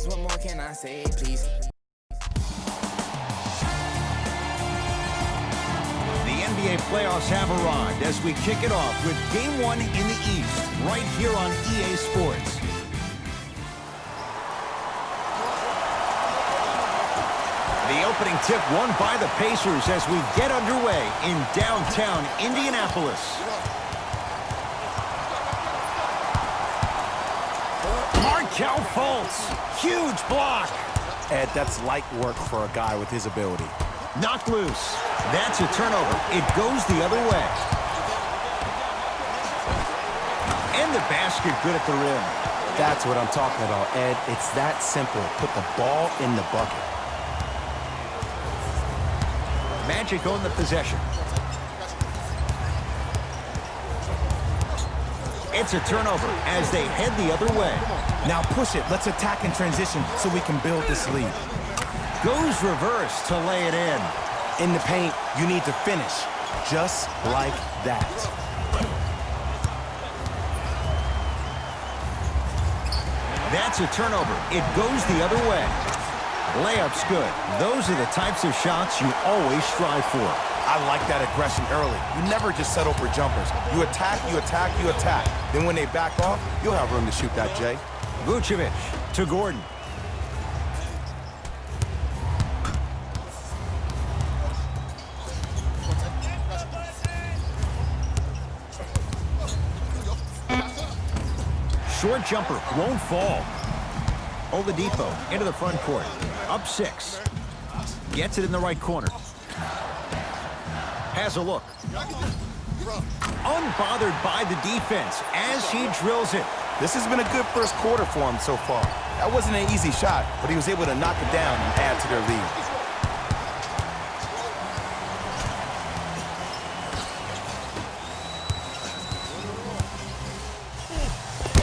What more can I say, please? The NBA playoffs have arrived as we kick it off with Game 1 in the East, right here on EA Sports. The opening tip won by the Pacers as we get underway in downtown Indianapolis. Markelle Fultz, huge block. Ed, that's light work for a guy with his ability. Knocked loose. That's a turnover. It goes the other way. And the basket good at the rim. That's what I'm talking about, Ed. It's that simple. Put the ball in the bucket. Magic own the possession. It's a turnover as they head the other way. Now push it. Let's attack in transition so we can build this lead. Goes reverse to lay it in. In the paint, you need to finish. Just like that. That's a turnover. It goes the other way. Layup's good. Those are the types of shots you always strive for. I like that aggression early. You never just settle for jumpers. You attack, you attack, you attack. Then when they back off, you'll have room to shoot that, Jay. Vucevic to Gordon. Short jumper won't fall. Oladipo into the front court. Up 6. Gets it in the right corner. Has a look. Unbothered by the defense as he drills it. This has been a good first quarter for him so far. That wasn't an easy shot, but he was able to knock it down and add to their lead.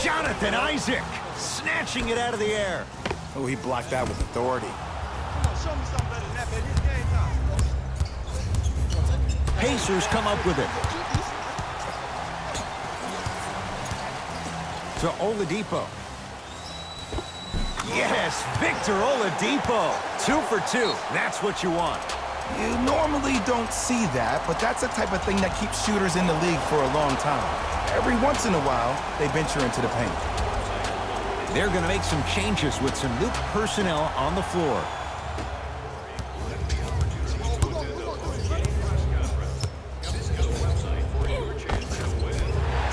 Jonathan Isaac snatching it out of the air. Oh, he blocked that with authority. Pacers come up with it. To Oladipo. Yes, Victor Oladipo. 2 for 2. That's what you want. You normally don't see that, but that's the type of thing that keeps shooters in the league for a long time. Every once in a while, they venture into the paint. They're going to make some changes with some new personnel on the floor.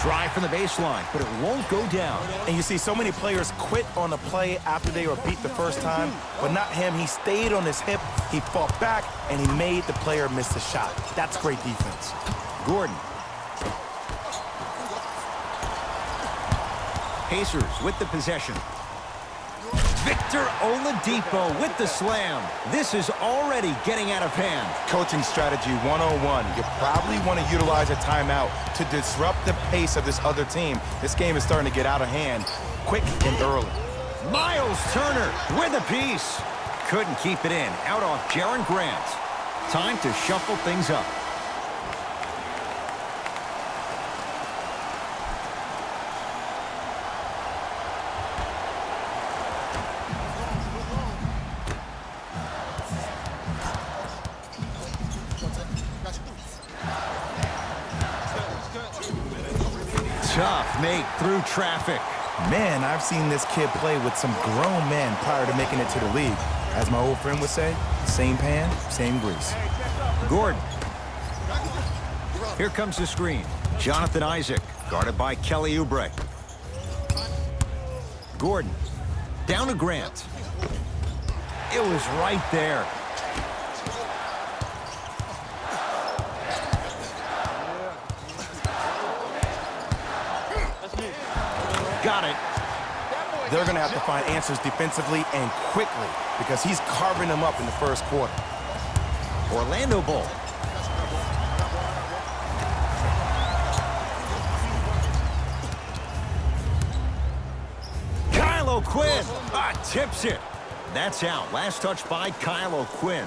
Drive from the baseline, but it won't go down. And you see so many players quit on a play after they were beat the first time, but not him. He stayed on his hip, he fought back, and he made the player miss the shot. That's great defense. Gordon. Pacers with the possession. Victor Oladipo with the slam. This is already getting out of hand. Coaching strategy 101. You probably want to utilize a timeout to disrupt the pace of this other team. This game is starting to get out of hand quick and early. Miles Turner with a piece. Couldn't keep it in. Out off Jaren Grant. Time to shuffle things up. Tough make through traffic. Man, I've seen this kid play with some grown men prior to making it to the league. As my old friend would say, same pan, same grease. Gordon. Here comes the screen. Jonathan Isaac, guarded by Kelly Oubre. Gordon, down to Grant. It was right there. Got it. They're going to have to find answers defensively and quickly because he's carving them up in the first quarter. Orlando ball. Kyle O'Quinn tips it. That's out. Last touch by Kyle O'Quinn.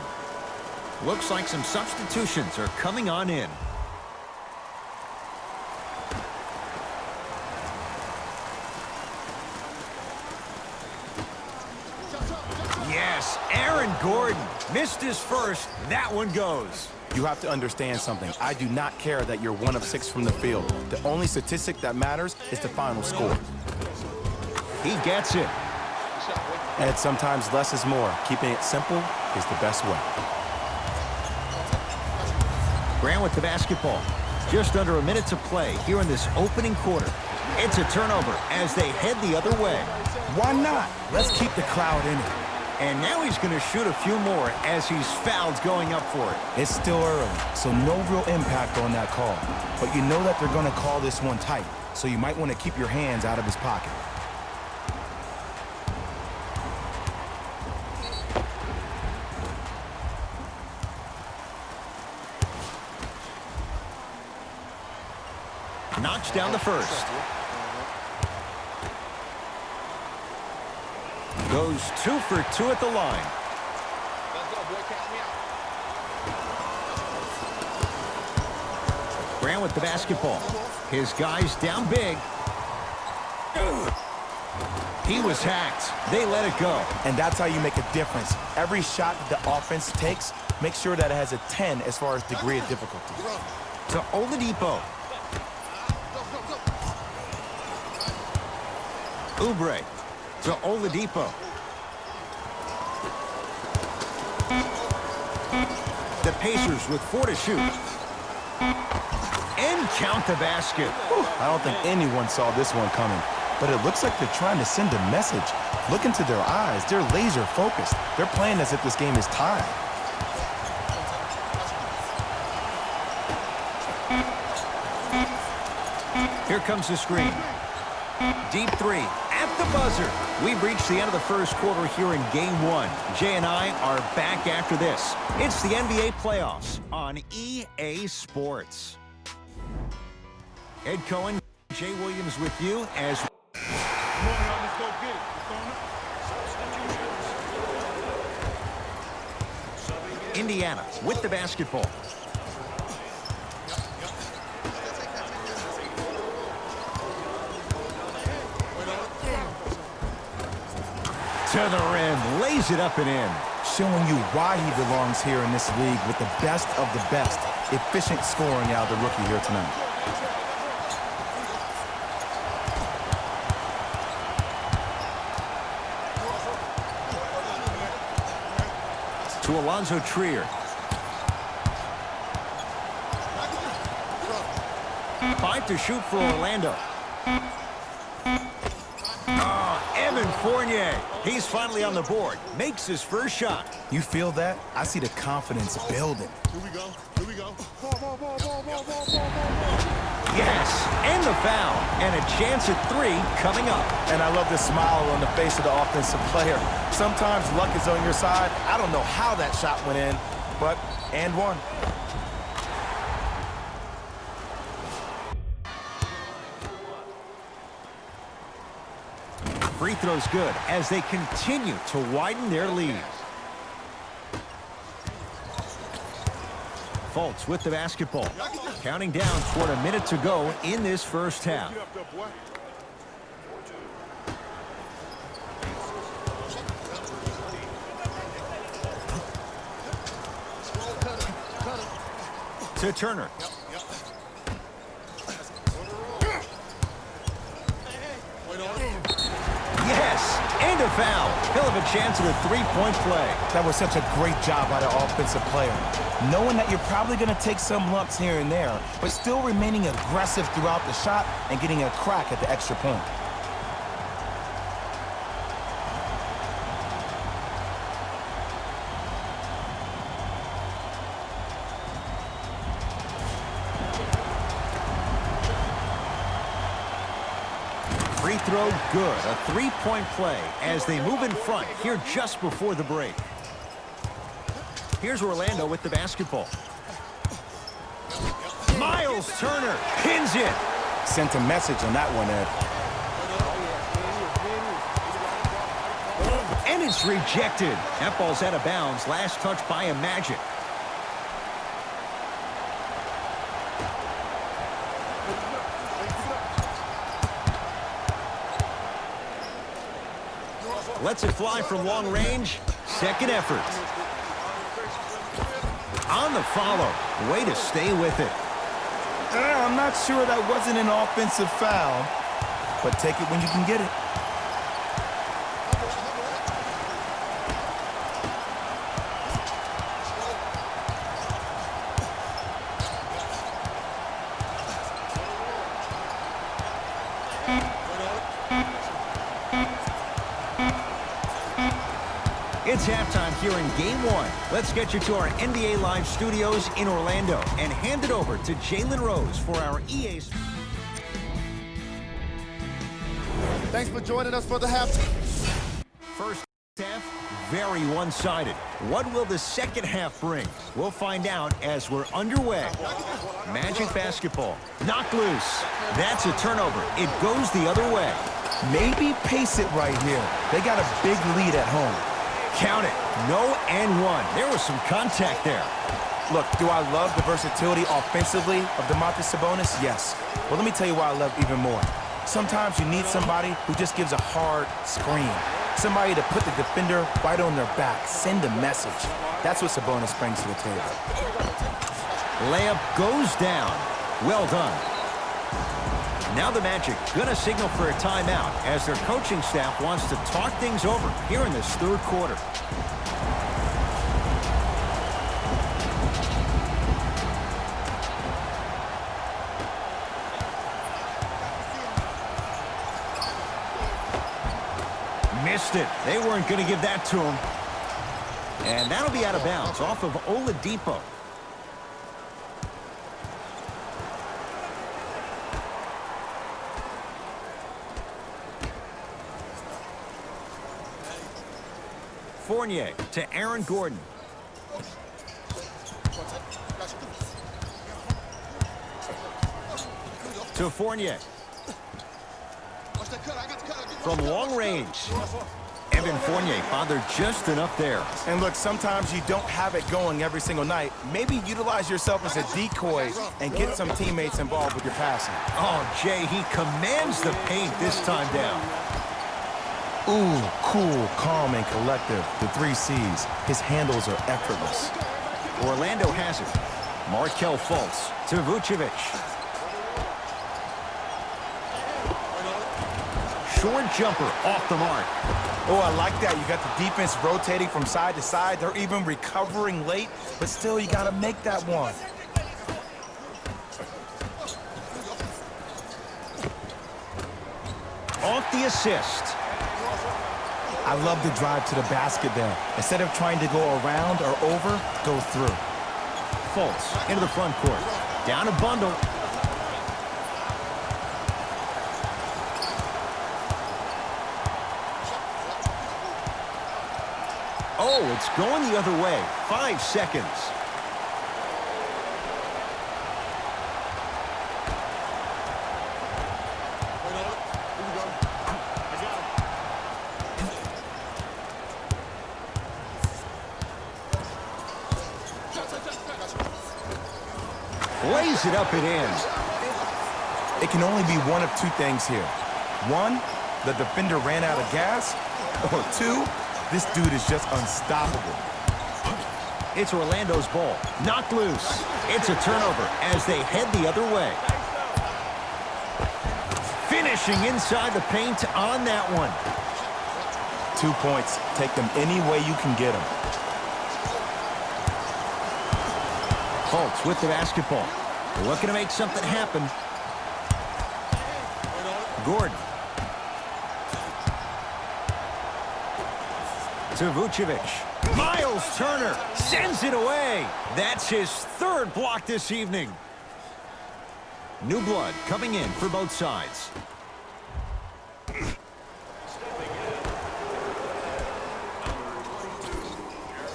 Looks like some substitutions are coming on in. Yes, Aaron Gordon missed his first. That one goes. You have to understand something. I do not care that you're 1 of 6 from the field. The only statistic that matters is the final score. He gets it. And sometimes less is more. Keeping it simple is the best way. Grant with the basketball. Just under a minute to play here in this opening quarter. It's a turnover as they head the other way. Why not? Let's keep the crowd in it. And now he's going to shoot a few more as he's fouled going up for it. It's still early, so no real impact on that call. But you know that they're going to call this one tight, so you might want to keep your hands out of his pocket. Knocks down the first. Goes 2 for 2 at the line. Grant with the basketball. His guys down big. He was hacked. They let it go. And that's how you make a difference. Every shot that the offense takes, make sure that it has a 10 as far as degree of difficulty. To Oladipo. Oubre to Oladipo. The Pacers with 4 to shoot. And count the basket. I don't think anyone saw this one coming, but it looks like they're trying to send a message. Look into their eyes. They're laser focused. They're playing as if this game is tied. Here comes the screen. Deep 3 at the buzzer. We've reached the end of the first quarter here in Game 1. Jay and I are back after this. It's the NBA playoffs on EA Sports. Ed Cohen, Jay Williams with you as Indiana with the basketball. To the rim, lays it up and in. Showing you why he belongs here in this league with the best of the best. Efficient scoring out of the rookie here tonight. To Alonzo Trier. 5 to shoot for Orlando. Evan Fournier. He's finally on the board. Makes his first shot. You feel that? I see the confidence building. Here we go. Here we go. Yes, and the foul. And a chance at 3 coming up. And I love the smile on the face of the offensive player. Sometimes luck is on your side. I don't know how that shot went in, but and one. Free throw's good as they continue to widen their lead. Fultz with the basketball. Counting down toward a minute to go in this first half. To Turner. Yes, and a foul. He'll have a chance at a 3-point play. That was such a great job by the offensive player. Knowing that you're probably going to take some lumps here and there, but still remaining aggressive throughout the shot and getting a crack at the extra point. Free throw good. A 3-point play as they move in front here just before the break. Here's Orlando with the basketball. Miles Turner pins it. Sent a message on that one, Ed. And it's rejected. That ball's out of bounds. Last touch by a Magic. Lets it fly from long range. Second effort. On the follow. Way to stay with it. I'm not sure that wasn't an offensive foul, but take it when you can get it. It's halftime here in Game 1. Let's get you to our NBA Live studios in Orlando and hand it over to Jalen Rose for our EA. Thanks for joining us for the half. First half, very one-sided. What will the second half bring? We'll find out as we're underway. Magic basketball. Knocked loose. That's a turnover. It goes the other way. Maybe pace it right here. They got a big lead at home. Count it. No and one. There was some contact there. Look, do I love the versatility offensively of Domantas Sabonis? Yes. Well, let me tell you why I love even more. Sometimes you need somebody who just gives a hard screen. Somebody to put the defender right on their back. Send a message. That's what Sabonis brings to the table. Layup goes down. Well done. Now the Magic gonna signal for a timeout as their coaching staff wants to talk things over here in this third quarter. Missed it. They weren't gonna give that to him. And that'll be out of bounds off of Oladipo. Fournier to Aaron Gordon. To Fournier. From long range. Evan Fournier bothered just enough there. And look, sometimes you don't have it going every single night. Maybe utilize yourself as a decoy and get some teammates involved with your passing. Oh, Jay, he commands the paint this time down. Ooh, cool, calm, and collective. The 3 C's. His handles are effortless. Orlando has it. Markelle Fultz to Vucevic. Short jumper off the mark. Oh, I like that. You got the defense rotating from side to side. They're even recovering late, but still you got to make that one. Off the assist. I love the drive to the basket there. Instead of trying to go around or over, go through. Fultz into the front court. Down a bundle. Oh, it's going the other way. 5 seconds. Lays it up and in. It can only be one of 2 things here. 1, the defender ran out of gas. Or 2, this dude is just unstoppable. It's Orlando's ball. Knocked loose. It's a turnover as they head the other way. Finishing inside the paint on that one. 2 points. Take them any way you can get them. Fultz with the basketball. Looking to make something happen. Gordon. To Vucevic. Miles Turner sends it away. That's his 3rd block this evening. New blood coming in for both sides.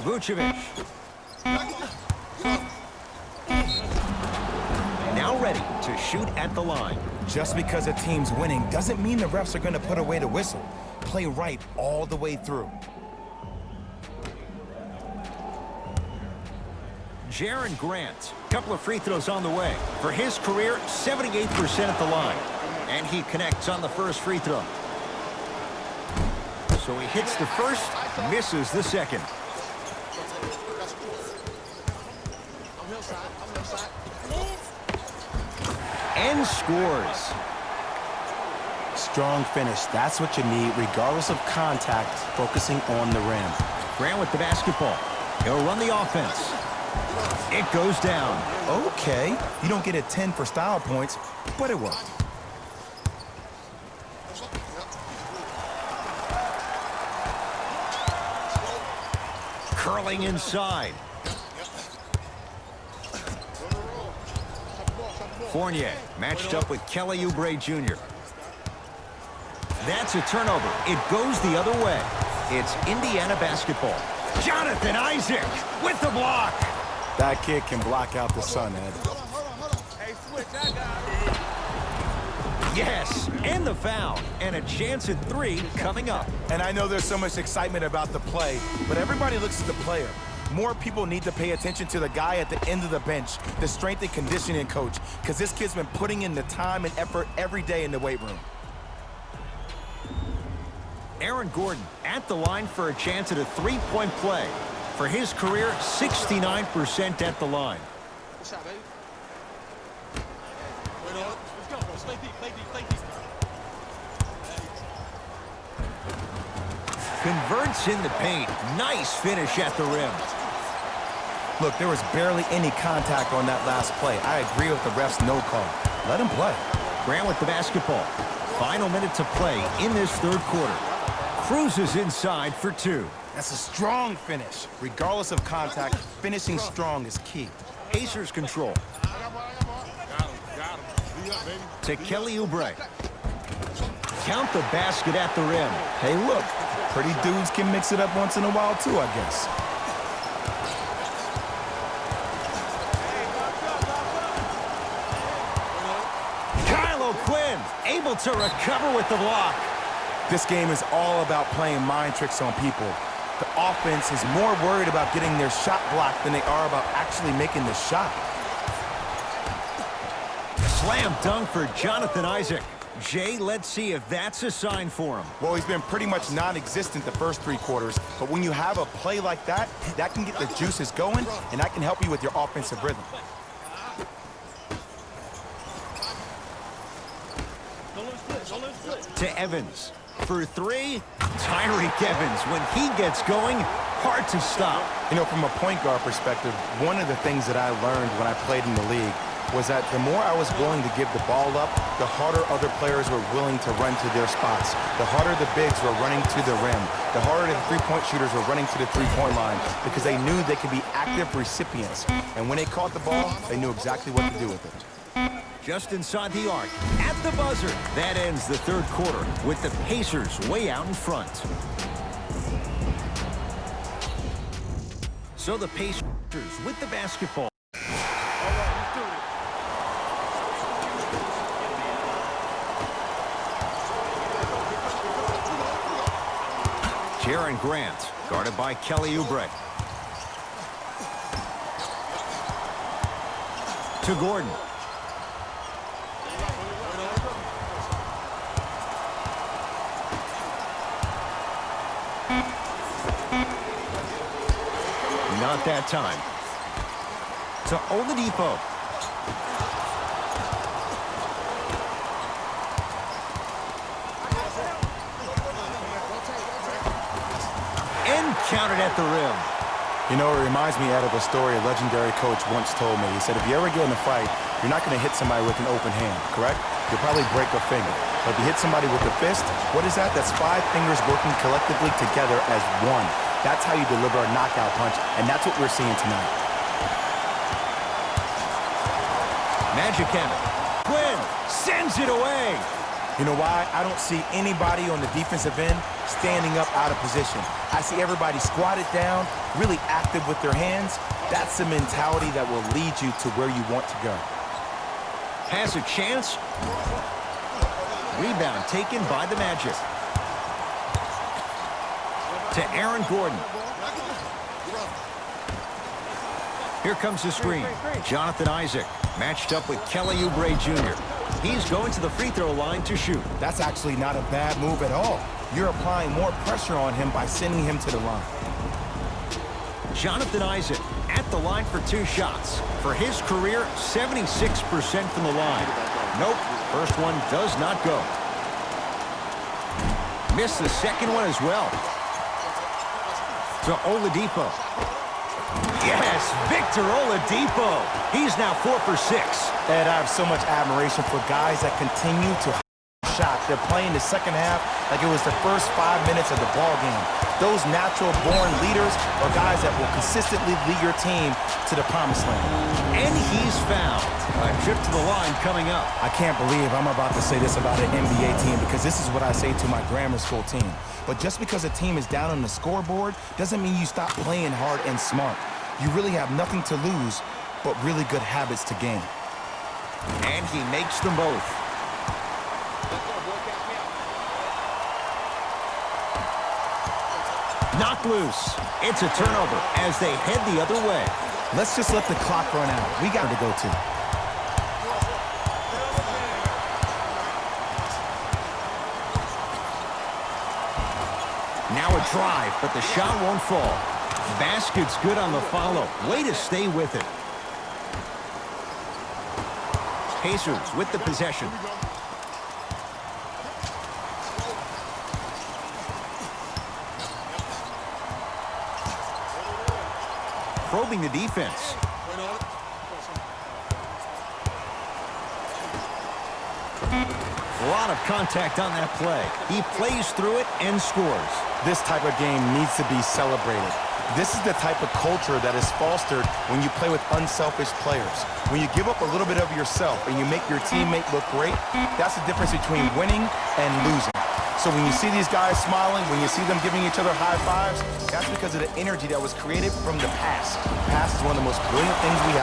Vucevic. Now ready to shoot at the line. Just because a team's winning doesn't mean the refs are going to put away the whistle. Play right all the way through. Jaren Grant, couple of free throws on the way. For his career, 78% at the line. And he connects on the first free throw. So he hits the first, misses the second. And scores. Strong finish. That's what you need, regardless of contact, focusing on the rim. Grant with the basketball. He'll run the offense. It goes down. Okay. You don't get a 10 for style points, but it worked. Curling inside. Fournier matched up with Kelly Oubre Jr. That's a turnover. It goes the other way. It's Indiana basketball. Jonathan Isaac with the block. That kid can block out the sun, Ed. Yes, and the foul. And a chance at 3 coming up. And I know there's so much excitement about the play, but everybody looks at the player. More people need to pay attention to the guy at the end of the bench, the strength and conditioning coach, because this kid's been putting in the time and effort every day in the weight room. Aaron Gordon at the line for a chance at a 3-point play. For his career, 69% at the line. Converts in the paint. Nice finish at the rim. Look, there was barely any contact on that last play. I agree with the ref's no call. Let him play. Grant with the basketball. Final minute to play in this third quarter. Cruises inside for 2. That's a strong finish. Regardless of contact, finishing strong is key. Pacers control. To Kelly Oubre. Count the basket at the rim. Hey, look, pretty dudes can mix it up once in a while too, I guess. Kyle O'Quinn able to recover with the block. This game is all about playing mind tricks on people. The offense is more worried about getting their shot blocked than they are about actually making the shot. Slam dunk for Jonathan Isaac. Jay, let's see if that's a sign for him. Well, he's been pretty much non-existent the first 3 quarters, but when you have a play like that, that can get the juices going, and that can help you with your offensive rhythm. To Evans. For 3, Tyreke Evans. When he gets going, hard to stop. You know, from a point guard perspective, one of the things that I learned when I played in the league was that the more I was willing to give the ball up, the harder other players were willing to run to their spots. The harder the bigs were running to the rim. The harder the three-point shooters were running to the three-point line because they knew they could be active recipients. And when they caught the ball, they knew exactly what to do with it. Just inside the arc, at the buzzer. That ends the third quarter with the Pacers way out in front. So the Pacers with the basketball. Jaren Grant, guarded by Kelly Oubre. To Gordon. Not that time. To Oladipo. And counted at the rim. You know, it reminds me out of a story a legendary coach once told me. He said, if you ever get in a fight, you're not going to hit somebody with an open hand, correct? You'll probably break a finger. But if you hit somebody with a fist, what is that? That's 5 fingers working collectively together as one. That's how you deliver a knockout punch, and that's what we're seeing tonight. Magic Hammond. Quinn sends it away. You know why? I don't see anybody on the defensive end standing up out of position. I see everybody squatted down, really active with their hands. That's the mentality that will lead you to where you want to go. Has a chance. Rebound taken by the Magic. To Aaron Gordon. Here comes the screen. Jonathan Isaac matched up with Kelly Oubre Jr. He's going to the free throw line to shoot. That's actually not a bad move at all. you're applying more pressure on him by sending him to the line. Jonathan Isaac at the line for 2 shots. For his career, 76% from the line. Nope, first one does not go. Missed the second one as well. To Oladipo. Yes, Victor Oladipo. He's now 4 for 6. Ed, I have so much admiration for guys that continue to shot. They're playing the second half like it was the first 5 minutes of the ball game. Those natural-born leaders are guys that will consistently lead your team to the promised land. And he's fouled. A trip to the line coming up. I can't believe I'm about to say this about an NBA team because this is what I say to my grammar school team. But just because a team is down on the scoreboard doesn't mean you stop playing hard and smart. You really have nothing to lose but really good habits to gain. And he makes them both. Knocked loose. It's a turnover as they head the other way. Let's just let the clock run out. We got to go to. Now a drive, but the shot won't fall. Basket's good on the follow. Way to stay with it. Pacers with the possession. Probing the defense. A lot of contact on that play. He plays through it and scores. This type of game needs to be celebrated. This is the type of culture that is fostered when you play with unselfish players. When you give up a little bit of yourself and you make your teammate look great, that's the difference between winning and losing. So when you see these guys smiling, when you see them giving each other high fives, that's because of the energy that was created from the pass. Pass is one of the most brilliant things we have